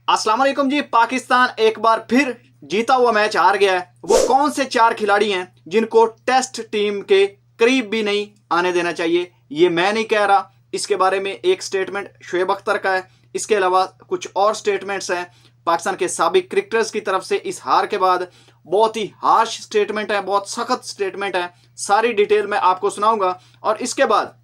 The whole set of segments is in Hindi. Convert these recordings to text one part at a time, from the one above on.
अस्सलाम वालेकुम जी। पाकिस्तान एक बार फिर जीता हुआ मैच हार गया है। वो कौन से 4 खिलाड़ी हैं जिनको टेस्ट टीम के करीब भी नहीं आने देना चाहिए? ये मैं नहीं कह रहा, इसके बारे में एक स्टेटमेंट शुएब अख्तर का है। इसके अलावा कुछ और स्टेटमेंट्स हैं पाकिस्तान के साबिक क्रिकेटर्स की तरफ से इस हार के बाद। बहुत ही हार्श स्टेटमेंट है, बहुत सख्त स्टेटमेंट है। सारी डिटेल मैं आपको सुनाऊंगा। और इसके बाद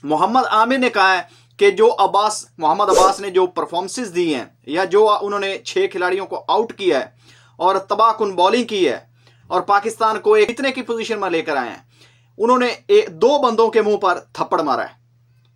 मोहम्मद आमिर ने कहा है कि जो मोहम्मद अब्बास ने जो परफॉर्मेंसेस दी हैं या जो उन्होंने 6 खिलाड़ियों को आउट किया है और तबाहकुन बॉलिंग की है और पाकिस्तान को एक इतने की पोजीशन में लेकर आए हैं, उन्होंने 2 बंदों के मुंह पर थप्पड़ मारा है।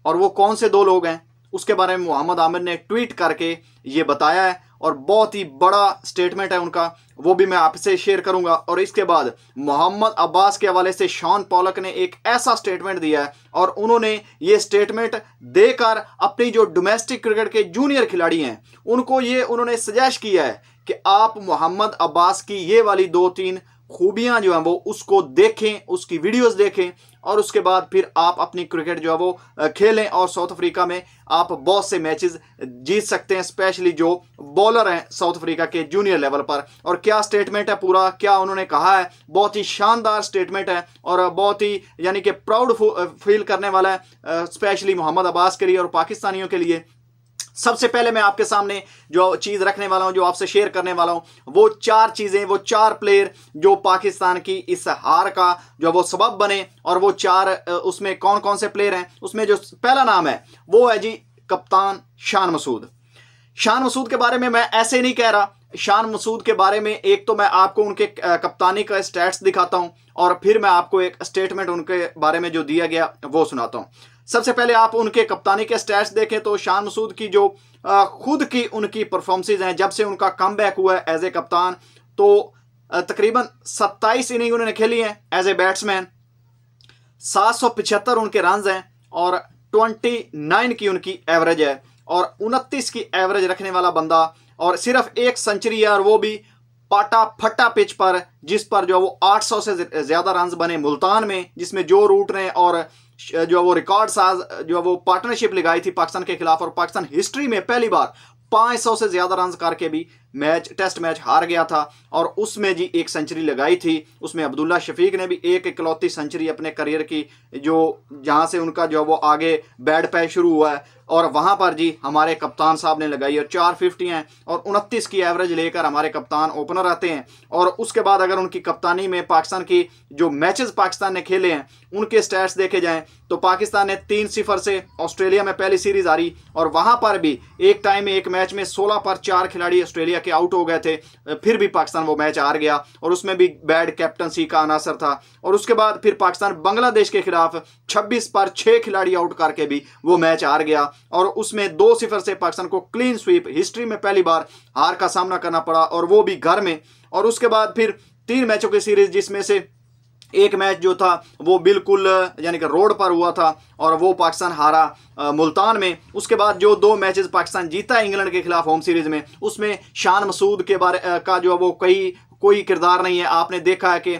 और वो कौन से 2 लोग हैं उसके बारे में मोहम्मद आमिर ने ट्वीट करके ये बताया है और बहुत ही बड़ा स्टेटमेंट है उनका, वो भी मैं आपसे शेयर करूंगा। और इसके बाद मोहम्मद अब्बास के हवाले से शॉन पॉलक ने एक ऐसा स्टेटमेंट दिया है और उन्होंने ये स्टेटमेंट देकर अपनी जो डोमेस्टिक क्रिकेट के जूनियर खिलाड़ी हैं उनको ये उन्होंने सजेस्ट किया है कि आप मोहम्मद अब्बास की ये वाली 2-3 खूबियां जो हैं वो उसको देखें, उसकी वीडियोस देखें और उसके बाद फिर आप अपनी क्रिकेट जो है वो खेलें और साउथ अफ्रीका में आप बहुत से मैचेस जीत सकते हैं, स्पेशली जो बॉलर हैं साउथ अफ्रीका के जूनियर लेवल पर। और क्या स्टेटमेंट है पूरा, क्या उन्होंने कहा है, बहुत ही शानदार स्टेटमेंट है और बहुत ही यानी कि प्राउड फील करने वाला है, स्पेशली मोहम्मद अब्बास के लिए और पाकिस्तानियों के लिए। सबसे पहले मैं आपके सामने जो चीज रखने वाला हूं, जो आपसे शेयर करने वाला हूं, वो 4 चीजें, वो 4 प्लेयर जो पाकिस्तान की इस हार का जो वो सबब बने। और वो 4 उसमें कौन कौन से प्लेयर हैं, उसमें जो पहला नाम है वो है जी कप्तान शान मसूद। शान मसूद के बारे में मैं ऐसे नहीं कह रहा। शान मसूद के बारे में एक तो मैं आपको उनके कप्तानी का स्टैट्स दिखाता हूं और फिर मैं आपको एक स्टेटमेंट उनके बारे में जो दिया गया वो सुनाता हूं। सबसे पहले आप उनके कप्तानी के स्टैट्स देखें तो शान मसूद की जो खुद की उनकी परफॉर्मेंसेज हैं जब से उनका कमबैक हुआ है एज ए कप्तान, तो तकरीबन 27 इनिंग उन्होंने खेली हैं एज ए बैट्समैन, 775 उनके रन हैं और 29 की उनकी एवरेज है और 29 की एवरेज रखने वाला बंदा और सिर्फ 1 सेंचुरी है और वो भी पाटा फटा पिच पर, जिस पर जो वो 800 से ज्यादा रन बने मुल्तान में, जिसमें जो रूट ने और जो वो रिकॉर्ड साज जो वो पार्टनरशिप लगाई थी पाकिस्तान के खिलाफ और पाकिस्तान हिस्ट्री में पहली बार 500 से ज्यादा रन करके भी टेस्ट मैच हार गया था और उसमें जी 1 सेंचुरी लगाई थी। उसमें अब्दुल्ला शफीक ने भी एक इकलौती सेंचुरी अपने करियर की, जो जहां से उनका जो वो आगे बैड पैच शुरू हुआ है और वहां पर जी हमारे कप्तान साहब ने लगाई और 450 हैं और 29 की एवरेज लेकर हमारे कप्तान ओपनर आते हैं। और उसके बाद अगर उनकी कप्तानी में पाकिस्तान की जो मैचेस पाकिस्तान ने खेले हैं उनके स्टैट्स देखे जाएं तो पाकिस्तान ने 3-0 से ऑस्ट्रेलिया में पहली सीरीज हारी और वहां पर भी एक टाइम में एक मैच में 16 पर 4 खिलाड़ी ऑस्ट्रेलिया के आउट हो गए थे, फिर भी पाकिस्तान वो मैच हार गया और उसमें भी बैड कैप्टनसी का अनासर था। और उसके बाद फिर पाकिस्तान बांग्लादेश के खिलाफ 26 पर 6 खिलाड़ी आउट करके भी वो मैच हार गया और उसमें 2-0 से पाकिस्तान को क्लीन स्वीप, हिस्ट्री में पहली बार हार का सामना करना पड़ा और वो भी घर में। और उसके बाद फिर 3 मैचों की सीरीज जिसमें से एक मैच जो था वो बिल्कुल यानी कि रोड पर हुआ था और वो पाकिस्तान हारा मुल्तान में। उसके बाद जो 2 मैचेस पाकिस्तान जीता इंग्लैंड के खिलाफ होम सीरीज में, उसमें शान मसूद के बारे का जो वो कोई किरदार नहीं है। आपने देखा है कि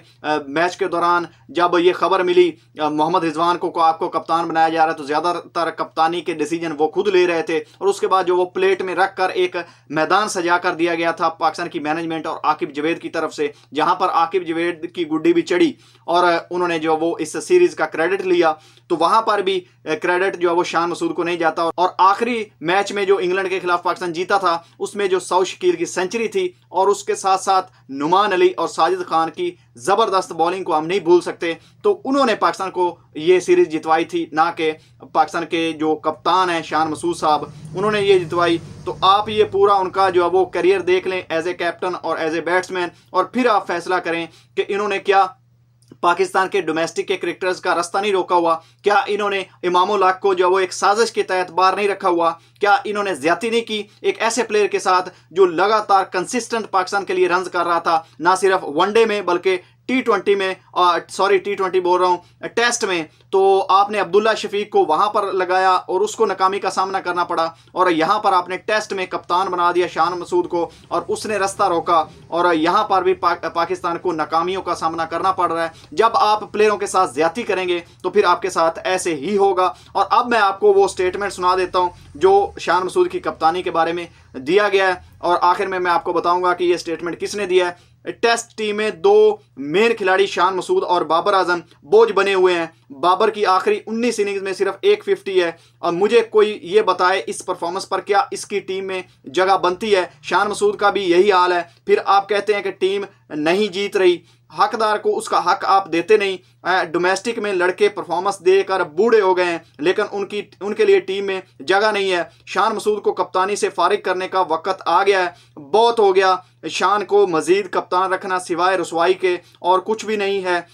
मैच के दौरान जब ये खबर मिली मोहम्मद रिजवान को आपको कप्तान बनाया जा रहा है तो ज़्यादातर कप्तानी के डिसीजन वो खुद ले रहे थे और उसके बाद जो वो प्लेट में रख कर एक मैदान सजा कर दिया गया था पाकिस्तान की मैनेजमेंट और आकिब जवेद की तरफ से, जहां पर आकिब जवेद की गुड्डी भी चढ़ी और उन्होंने जो वो इस सीरीज का क्रेडिट लिया, तो वहां पर भी क्रेडिट जो है वो शान मसूद को नहीं जाता। और आखिरी मैच में जो इंग्लैंड के खिलाफ पाकिस्तान जीता था उसमें जो सऊद शकील की सेंचुरी थी और उसके साथ साथ नुमान अली और साजिद खान की जबरदस्त बॉलिंग को हम नहीं भूल सकते, तो उन्होंने पाकिस्तान को ये सीरीज जितवाई थी, ना कि पाकिस्तान के जो कप्तान हैं शान मसूद साहब, उन्होंने ये जितवाई। तो आप ये पूरा उनका जो है वो करियर देख लें एज ए कैप्टन और एज ए बैट्समैन और फिर आप फैसला करें कि इन्होंने क्या पाकिस्तान के डोमेस्टिक के क्रिकेटर्स का रास्ता नहीं रोका हुआ, क्या इन्होंने इमामुल हक को जो वो एक साजिश के तहत बाहर नहीं रखा हुआ, क्या इन्होंने ज्यादती नहीं की एक ऐसे प्लेयर के साथ जो लगातार कंसिस्टेंट पाकिस्तान के लिए रन कर रहा था, ना सिर्फ वनडे में बल्कि T20 में, सॉरी T20 बोल रहा हूं, टेस्ट में, तो आपने अब्दुल्ला शफीक को वहां पर लगाया और उसको नाकामी का सामना करना पड़ा, और यहां पर आपने टेस्ट में कप्तान बना दिया शान मसूद को और उसने रास्ता रोका, और यहां पर भी पाकिस्तान को नाकामियों का सामना करना पड़ रहा है। जब आप प्लेयरों के साथ ज्यादती करेंगे तो फिर आपके साथ ऐसे ही होगा। और अब मैं आपको वो स्टेटमेंट सुना देता हूं जो शान मसूद की कप्तानी के बारे में दिया गया है, और आखिर में मैं आपको बताऊंगा कि ये स्टेटमेंट किसने दिया है। टेस्ट टीम में दो मेन खिलाड़ी शान मसूद और बाबर आजम बोझ बने हुए हैं। बाबर की आखिरी 19 इनिंग्स में सिर्फ 150 है, और मुझे कोई ये बताए इस परफॉर्मेंस पर क्या इसकी टीम में जगह बनती है। शान मसूद का भी यही हाल है। फिर आप कहते हैं कि टीम नहीं जीत रही, हकदार को उसका हक आप देते नहीं। डोमेस्टिक में लड़के परफॉर्मेंस देकर बूढ़े हो गए हैं, लेकिन उनके लिए टीम में जगह नहीं है। शान मसूद को कप्तानी से फारिग करने का वक्त आ गया है, बहुत हो गया। शान को मजीद कप्तान रखना सिवाय रसवाई के और कुछ भी नहीं है।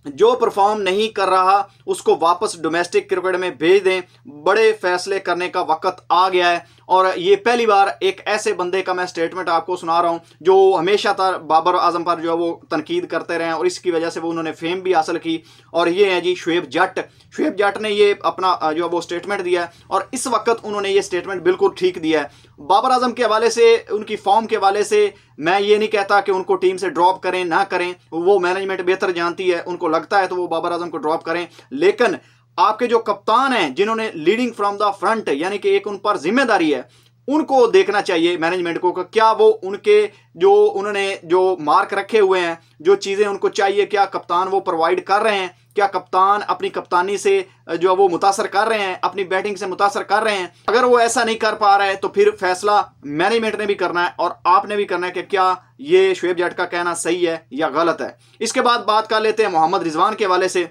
जो परफॉर्म नहीं कर रहा उसको वापस डोमेस्टिक क्रिकेट में भेज दें। बड़े फैसले करने का वक्त आ गया है, और ये पहली बार एक ऐसे बंदे का मैं स्टेटमेंट आपको सुना रहा हूं जो हमेशा बाबर आजम पर जो है वो तनकीद करते रहे, और इसकी वजह से वो उन्होंने फेम भी हासिल की। और ये है जी शुएब जट ने ये अपना जो है वो स्टेटमेंट दिया है, और इस वक्त उन्होंने ये स्टेटमेंट बिल्कुल ठीक दिया है। बाबर आजम के हवाले से, उनकी फॉर्म के हवाले से मैं ये नहीं कहता कि उनको टीम से ड्रॉप करें ना करें, वो मैनेजमेंट बेहतर जानती है। उनको लगता है तो वो बाबर आजम को ड्रॉप करें, लेकिन आपके जो कप्तान हैं जिन्होंने लीडिंग फ्रॉम द फ्रंट, यानी कि एक उन पर जिम्मेदारी है, उनको देखना चाहिए मैनेजमेंट को, क्या वो उनके जो उन्होंने जो मार्क रखे हुए हैं, जो चीज़ें उनको चाहिए, क्या कप्तान वो प्रोवाइड कर रहे हैं, क्या कप्तान अपनी कप्तानी से जो वो मुतासर कर रहे हैं, अपनी बैटिंग से मुतासर कर रहे हैं। अगर वो ऐसा नहीं कर पा रहे हैं तो फिर फैसला मैनेजमेंट ने भी करना है और आपने भी करना है कि क्या ये शुएब जट का कहना सही है या गलत है। इसके बाद बात कर लेते हैं मोहम्मद रिजवान के हवाले से।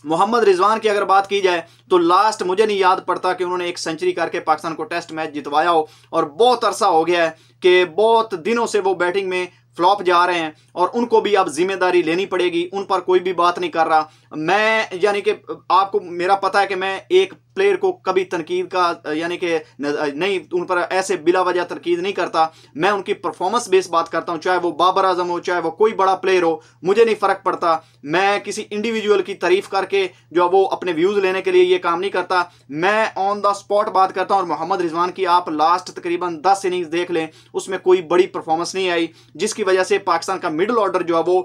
मोहम्मद रिजवान की अगर बात की जाए तो लास्ट मुझे नहीं याद पड़ता कि उन्होंने एक सेंचुरी करके पाकिस्तान को टेस्ट मैच जितवाया हो, और बहुत अरसा हो गया है कि बहुत दिनों से वो बैटिंग में फ्लॉप जा रहे हैं, और उनको भी अब जिम्मेदारी लेनी पड़ेगी। उन पर कोई भी बात नहीं कर रहा। मैं यानी कि आपको मेरा पता है कि मैं एक प्लेयर को कभी तनकीद का यानी कि नहीं, उन पर ऐसे बिला वजह तनकीद नहीं करता। मैं उनकी परफॉर्मेंस बेस बात करता हूं, चाहे वो बाबर आजम हो, चाहे वो कोई बड़ा प्लेयर हो, मुझे नहीं फर्क पड़ता। मैं किसी इंडिविजुअल की तारीफ करके जो वो अपने व्यूज लेने के लिए ये काम नहीं करता। मैं ऑन द स्पॉट बात करता हूं। और मोहम्मद रिजवान की आप लास्ट तकरीबन 10 इनिंग्स देख लें, उसमें कोई बड़ी परफॉर्मेंस नहीं आई, जिसकी वजह से पाकिस्तान का मिडिल ऑर्डर जो है वो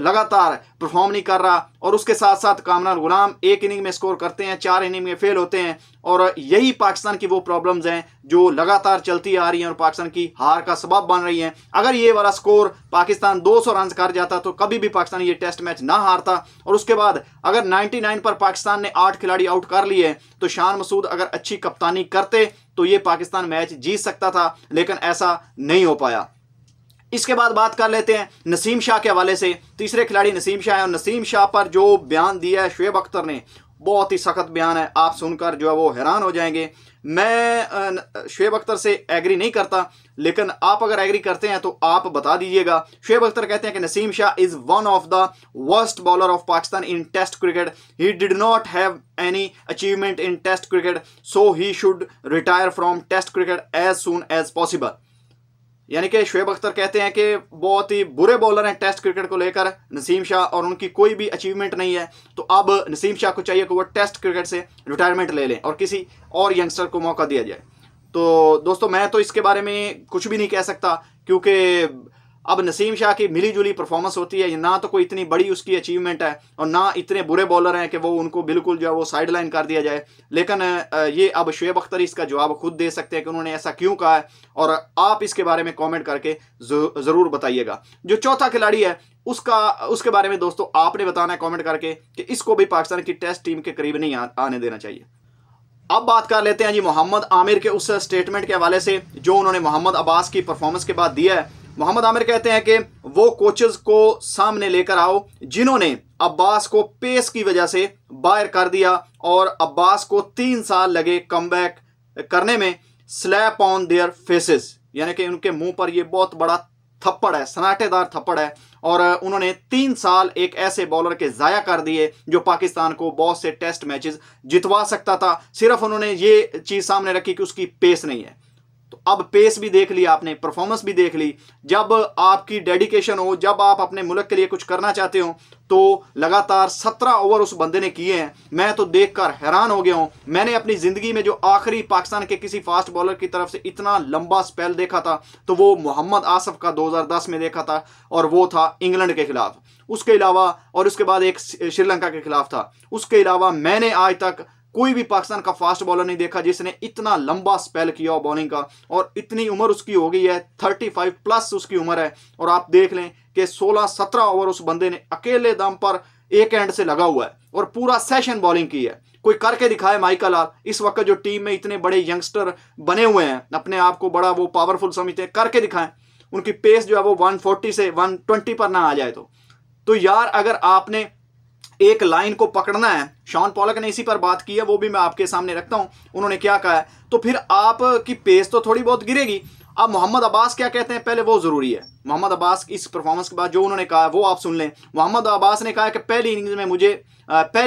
लगातार परफॉर्म नहीं कर रहा। और उसके साथ साथ कामरान गुलाम एक इनिंग में स्कोर करते हैं, 4 इनिंग में फेल होते हैं, और यही पाकिस्तान की वो प्रॉब्लम्स हैं जो लगातार चलती आ रही हैं और पाकिस्तान की हार का सबब बन रही हैं। अगर ये वाला स्कोर पाकिस्तान 200 रन कर जाता तो कभी भी पाकिस्तान ये टेस्ट मैच ना हारता। और उसके बाद अगर 99 पर पाकिस्तान ने 8 खिलाड़ी आउट कर लिए तो शान मसूद अगर अच्छी कप्तानी करते तो ये पाकिस्तान मैच जीत सकता था, लेकिन ऐसा नहीं हो पाया। इसके बाद बात कर लेते हैं नसीम शाह के हवाले से। तीसरे खिलाड़ी नसीम शाह है, और नसीम शाह पर जो बयान दिया है शुएब अख्तर ने, बहुत ही सख्त बयान है। आप सुनकर जो है वो हैरान हो जाएंगे। मैं शुएब अख्तर से एग्री नहीं करता, लेकिन आप अगर एग्री करते हैं तो आप बता दीजिएगा। शुएब अख्तर कहते हैं कि Naseem Shah is one of the worst bowler of Pakistan in test cricket. He did not have any achievement in test cricket, so he should retire from test cricket as soon as possible. यानी कि शुएब अख्तर कहते हैं कि बहुत ही बुरे बॉलर हैं टेस्ट क्रिकेट को लेकर नसीम शाह, और उनकी कोई भी अचीवमेंट नहीं है। तो अब नसीम शाह को चाहिए कि वो टेस्ट क्रिकेट से रिटायरमेंट ले लें और किसी और यंगस्टर को मौका दिया जाए। तो दोस्तों मैं तो इसके बारे में कुछ भी नहीं कह सकता, क्योंकि अब नसीम शाह की मिली जुली परफॉर्मेंस होती है, ना तो कोई इतनी बड़ी उसकी अचीवमेंट है और ना इतने बुरे बॉलर हैं कि वो उनको बिल्कुल जो है वो साइड लाइन कर दिया जाए। लेकिन ये अब शुएब अख्तर इसका जवाब खुद दे सकते हैं कि उन्होंने ऐसा क्यों कहा है, और आप इसके बारे में कमेंट करके ज़रूर बताइएगा। जो चौथा खिलाड़ी है उसके बारे में दोस्तों आपने बताना है कमेंट करके कि इसको भी पाकिस्तान की टेस्ट टीम के करीब नहीं आने देना चाहिए। अब बात कर लेते हैं जी मोहम्मद आमिर के उस स्टेटमेंट के हवाले से जो उन्होंने मोहम्मद अब्बास की परफॉर्मेंस के बाद दिया है। मोहम्मद आमिर कहते हैं कि वो कोचेस को सामने लेकर आओ जिन्होंने अब्बास को पेस की वजह से बाहर कर दिया, और अब्बास को 3 साल लगे कमबैक करने में। स्लैप ऑन देयर फेसेस, यानी कि उनके मुंह पर ये बहुत बड़ा थप्पड़ है, सनाटेदार थप्पड़ है, और उन्होंने 3 साल एक ऐसे बॉलर के जाया कर दिए जो पाकिस्तान को बहुत से टेस्ट मैचेस जितवा सकता था। सिर्फ उन्होंने ये चीज सामने रखी कि उसकी पेस नहीं है। तो अब पेस भी देख ली आपने, परफॉर्मेंस भी देख ली। जब आपकी डेडिकेशन हो, जब आप अपने मुल्क के लिए कुछ करना चाहते हो, तो लगातार 17 ओवर उस बंदे ने किए हैं। मैं तो देखकर हैरान हो गया हूं। मैंने अपनी जिंदगी में जो आखिरी पाकिस्तान के किसी फास्ट बॉलर की तरफ से इतना लंबा स्पेल देखा था तो वो मोहम्मद आसिफ का 2010 में देखा था, और वो था इंग्लैंड के खिलाफ। उसके अलावा, और उसके बाद एक श्रीलंका के खिलाफ था। उसके अलावा मैंने आज तक कोई भी पाकिस्तान का फास्ट बॉलर नहीं देखा जिसने इतना लंबा स्पेल किया हो बॉलिंग का। और इतनी उम्र उसकी हो गई है, 35 प्लस उसकी उम्र है। और आप देख लें कि 16-17 ओवर उस बंदे ने अकेले दम पर एक एंड से लगा हुआ है और पूरा सेशन बॉलिंग की है। कोई करके दिखाए माइकल आल। इस वक्त जो टीम में इतने बड़े यंगस्टर बने हुए हैं, अपने आप को बड़ा वो पावरफुल समझते हैं, करके दिखाएं। उनकी पेस जो है वो 140 से 120 पर ना आ जाए तो यार, अगर आपने एक लाइन को पकड़ना है, शॉन पॉलक ने इसी पर बात की है, वो भी मैं आपके सामने रखता हूं। उन्होंने क्या कहा है, तो फिर आपकी पेस तो थोड़ी बहुत गिरेगी। अब मोहम्मद अब्बास क्या कहते हैं, पहले वो जरूरी है। मोहम्मद अब्बास इस परफॉर्मेंस के बाद जो उन्होंने कहा वो आप सुन लें। मोहम्मद अब्बास ने कहा कि पहली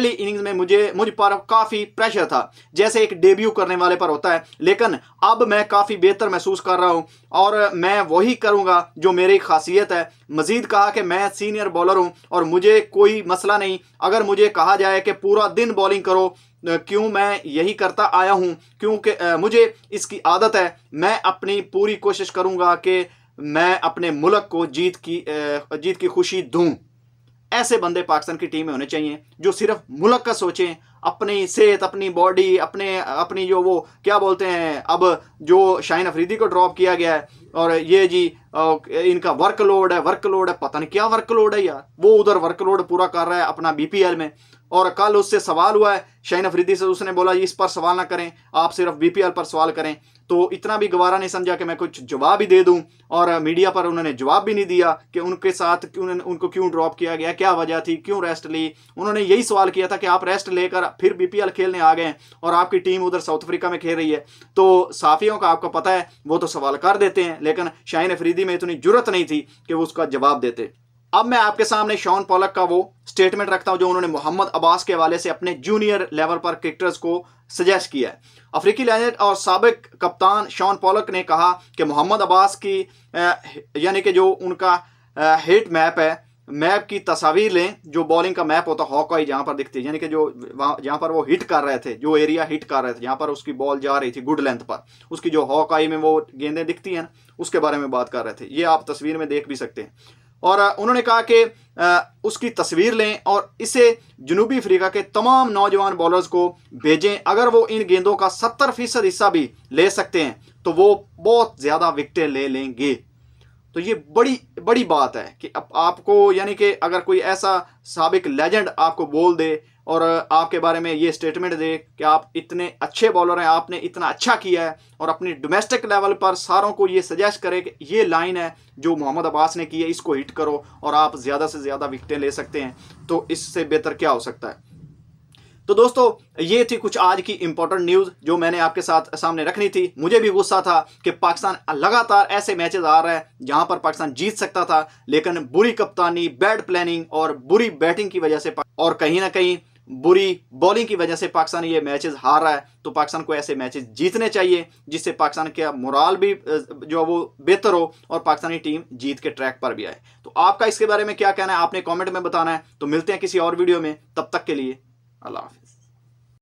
इनिंग्स में मुझ पर काफ़ी प्रेशर था, जैसे एक डेब्यू करने वाले पर होता है, लेकिन अब मैं काफ़ी बेहतर महसूस कर रहा हूं और मैं वही करूंगा जो मेरी खासियत है। मजीद कहा कि मैं सीनियर बॉलर हूं और मुझे कोई मसला नहीं। अगर मुझे कहा जाए कि पूरा दिन बॉलिंग करो, क्यों, मैं यही करता आया हूं, क्योंकि मुझे इसकी आदत है। मैं अपनी पूरी कोशिश करूंगा कि मैं अपने मुल्क को जीत की खुशी दूं। ऐसे बंदे पाकिस्तान की टीम में होने चाहिए जो सिर्फ मुल्क का सोचें, अपनी सेहत, अपनी बॉडी, अपनी जो वो क्या बोलते हैं, अब जो शाहीन अफरीदी को ड्रॉप किया गया है और ये जी इनका वर्कलोड है, पता नहीं क्या वर्कलोड है यार। वो उधर वर्कलोड पूरा कर रहा है अपना बीपीएल में। और कल उससे सवाल हुआ है शाहीन अफरीदी से, उसने बोला इस पर सवाल ना करें, आप सिर्फ बीपीएल पर सवाल करें। तो इतना भी गवारा नहीं समझा कि मैं कुछ जवाब ही दे दूं, और मीडिया पर उन्होंने जवाब भी नहीं दिया कि उनके साथ उनको क्यों ड्रॉप किया गया, क्या वजह थी, क्यों रेस्ट ली। उन्होंने यही सवाल किया था कि आप रेस्ट लेकर फिर बीपीएल खेलने आ गए और आपकी टीम उधर साउथ अफ्रीका में खेल रही है। तो साफियों का आपको पता है, वो तो सवाल कर देते हैं, लेकिन शाहीन अफरीदी में इतनी जुर्रत नहीं थी कि वो उसका जवाब देते। अब मैं आपके सामने शॉन पॉलक का वो स्टेटमेंट रखता हूं जो उन्होंने मोहम्मद अब्बास के हवाले से अपने जूनियर लेवल पर क्रिकेटर्स को सजेस्ट किया है। अफ्रीकी लेजेंड और साबिक कप्तान शॉन पॉलक ने कहा कि मोहम्मद अब्बास की यानी कि जो उनका हिट मैप है, मैप की तस्वीर लें, जो बॉलिंग का मैप होता है हॉकआई जहां पर दिखती है, यानी कि जो जहां पर वो हिट कर रहे थे, जो एरिया हिट कर रहे थे, जहां पर उसकी बॉल जा रही थी गुड लेंथ पर, उसकी जो हॉकआई में वो गेंदें दिखती हैं, उसके बारे में बात कर रहे थे। ये आप तस्वीर में देख भी सकते हैं। और उन्होंने कहा कि उसकी तस्वीर लें और इसे जनूबी अफ्रीका के तमाम नौजवान बॉलर्स को भेजें। अगर वो इन गेंदों का 70% हिस्सा भी ले सकते हैं तो वो बहुत ज़्यादा विकेटें ले लेंगे। तो ये बड़ी बड़ी बात है कि आपको, यानी कि अगर कोई ऐसा साबिक लेजेंड आपको बोल दे और आपके बारे में ये स्टेटमेंट दे कि आप इतने अच्छे बॉलर हैं, आपने इतना अच्छा किया है, और अपनी डोमेस्टिक लेवल पर सारों को ये सजेस्ट करे कि ये लाइन है जो मोहम्मद अब्बास ने की है, इसको हिट करो और आप ज़्यादा से ज़्यादा विकेटें ले सकते हैं, तो इससे बेहतर क्या हो सकता है। तो दोस्तों, ये थी कुछ आज की इंपॉर्टेंट न्यूज़ जो मैंने आपके साथ सामने रखनी थी। मुझे भी गुस्सा था कि पाकिस्तान लगातार ऐसे मैचेस आ रहा है जहां पर पाकिस्तान जीत सकता था, लेकिन बुरी कप्तानी, बैड प्लानिंग और बुरी बैटिंग की वजह से और कहीं ना कहीं बुरी बॉलिंग की वजह से पाकिस्तान ये मैचेस हार रहा है। तो पाकिस्तान को ऐसे मैचेस जीतने चाहिए जिससे पाकिस्तान का मोराल भी जो वो बेहतर हो और पाकिस्तानी टीम जीत के ट्रैक पर भी आए। तो आपका इसके बारे में क्या कहना है, आपने कमेंट में बताना है। तो मिलते हैं किसी और वीडियो में, तब तक के लिए अल्लाह हाफ़िज़।